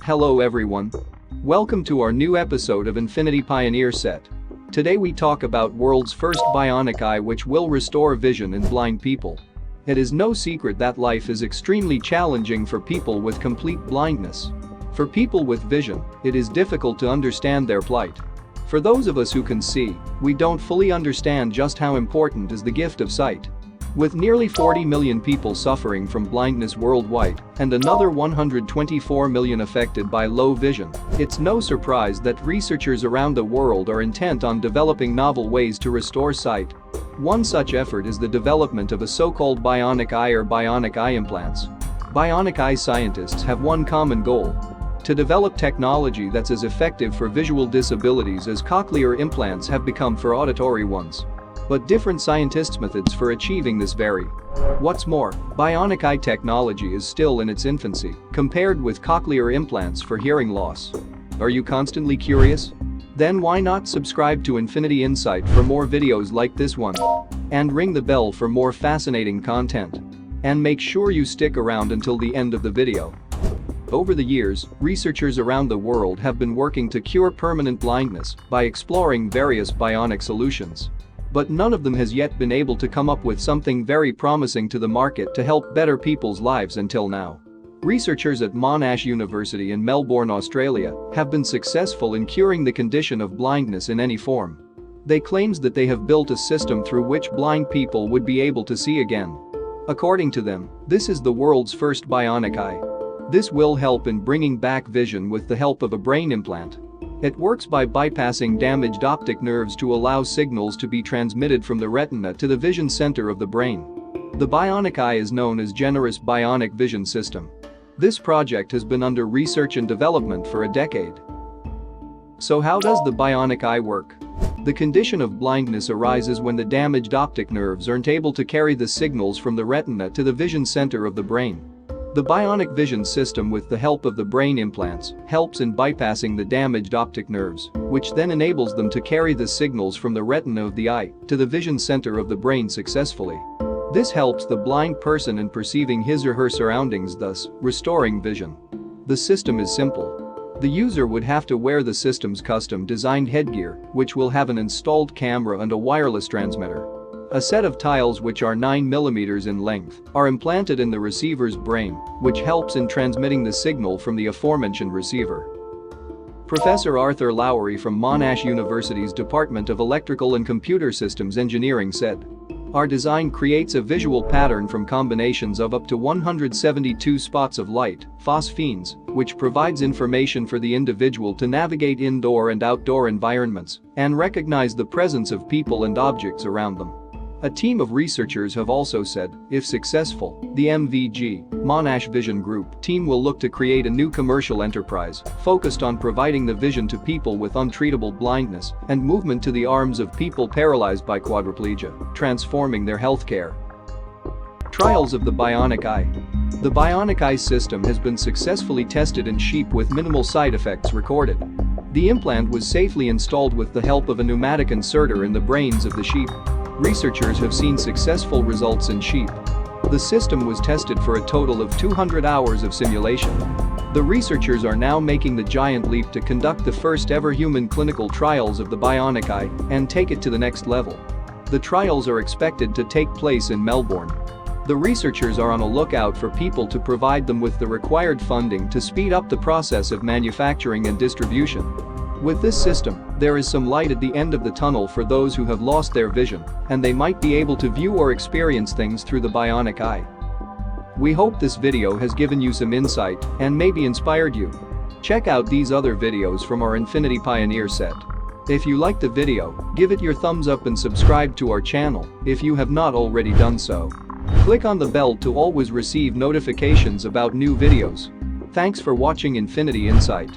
Hello everyone. Welcome to our new episode of Infinity Pioneer Set. Today we talk about world's first bionic eye which will restore vision in blind people. It is no secret that life is extremely challenging for people with complete blindness. For people with vision, it is difficult to understand their plight. For those of us who can see, we don't fully understand just how important is the gift of sight. With nearly 40 million people suffering from blindness worldwide and another 124 million affected by low vision, it's no surprise that researchers around the world are intent on developing novel ways to restore sight. One such effort is the development of a so-called bionic eye or bionic eye implants. Bionic eye scientists have one common goal: to develop technology that's as effective for visual disabilities as cochlear implants have become for auditory ones. But different scientists' methods for achieving this vary. What's more, bionic eye technology is still in its infancy compared with cochlear implants for hearing loss. Are you constantly curious? Then why not subscribe to Infinity Insight for more videos like this one? And ring the bell for more fascinating content. And make sure you stick around until the end of the video. Over the years, researchers around the world have been working to cure permanent blindness by exploring various bionic solutions. But none of them has yet been able to come up with something very promising to the market to help better people's lives until now. Researchers at Monash University in Melbourne, Australia, have been successful in curing the condition of blindness in any form. They claim that they have built a system through which blind people would be able to see again. According to them, this is the world's first bionic eye. This will help in bringing back vision with the help of a brain implant. It works by bypassing damaged optic nerves to allow signals to be transmitted from the retina to the vision center of the brain. The bionic eye is known as Generous Bionic Vision System. This project has been under research and development for a decade. So how does the bionic eye work? The condition of blindness arises when the damaged optic nerves aren't able to carry the signals from the retina to the vision center of the brain. The bionic vision system, with the help of the brain implants, helps in bypassing the damaged optic nerves, which then enables them to carry the signals from the retina of the eye to the vision center of the brain successfully. This helps the blind person in perceiving his or her surroundings, thus restoring vision. The system is simple. The user would have to wear the system's custom-designed headgear, which will have an installed camera and a wireless transmitter. A set of tiles, which are 9 mm in length, are implanted in the receiver's brain, which helps in transmitting the signal from the aforementioned receiver. Professor Arthur Lowry from Monash University's Department of Electrical and Computer Systems Engineering said, "Our design creates a visual pattern from combinations of up to 172 spots of light, phosphenes, which provides information for the individual to navigate indoor and outdoor environments and recognize the presence of people and objects around them." A team of researchers have also said, if successful, the MVG, Monash Vision Group, team will look to create a new commercial enterprise focused on providing the vision to people with untreatable blindness and movement to the arms of people paralyzed by quadriplegia, transforming their healthcare. Trials of the bionic eye. The bionic eye system has been successfully tested in sheep with minimal side effects recorded. The implant was safely installed with the help of a pneumatic inserter in the brains of the sheep. Researchers have seen successful results in sheep. The system was tested for a total of 200 hours of simulation. The researchers are now making the giant leap to conduct the first ever human clinical trials of the bionic eye and take it to the next level. The trials are expected to take place in Melbourne. The researchers are on a lookout for people to provide them with the required funding to speed up the process of manufacturing and distribution. With this system, there is some light at the end of the tunnel for those who have lost their vision, and they might be able to view or experience things through the bionic eye. We hope this video has given you some insight and maybe inspired you. Check out these other videos from our Infinity Pioneer set. If you liked the video, give it your thumbs up and subscribe to our channel if you have not already done so. Click on the bell to always receive notifications about new videos. Thanks for watching Infinity Insight.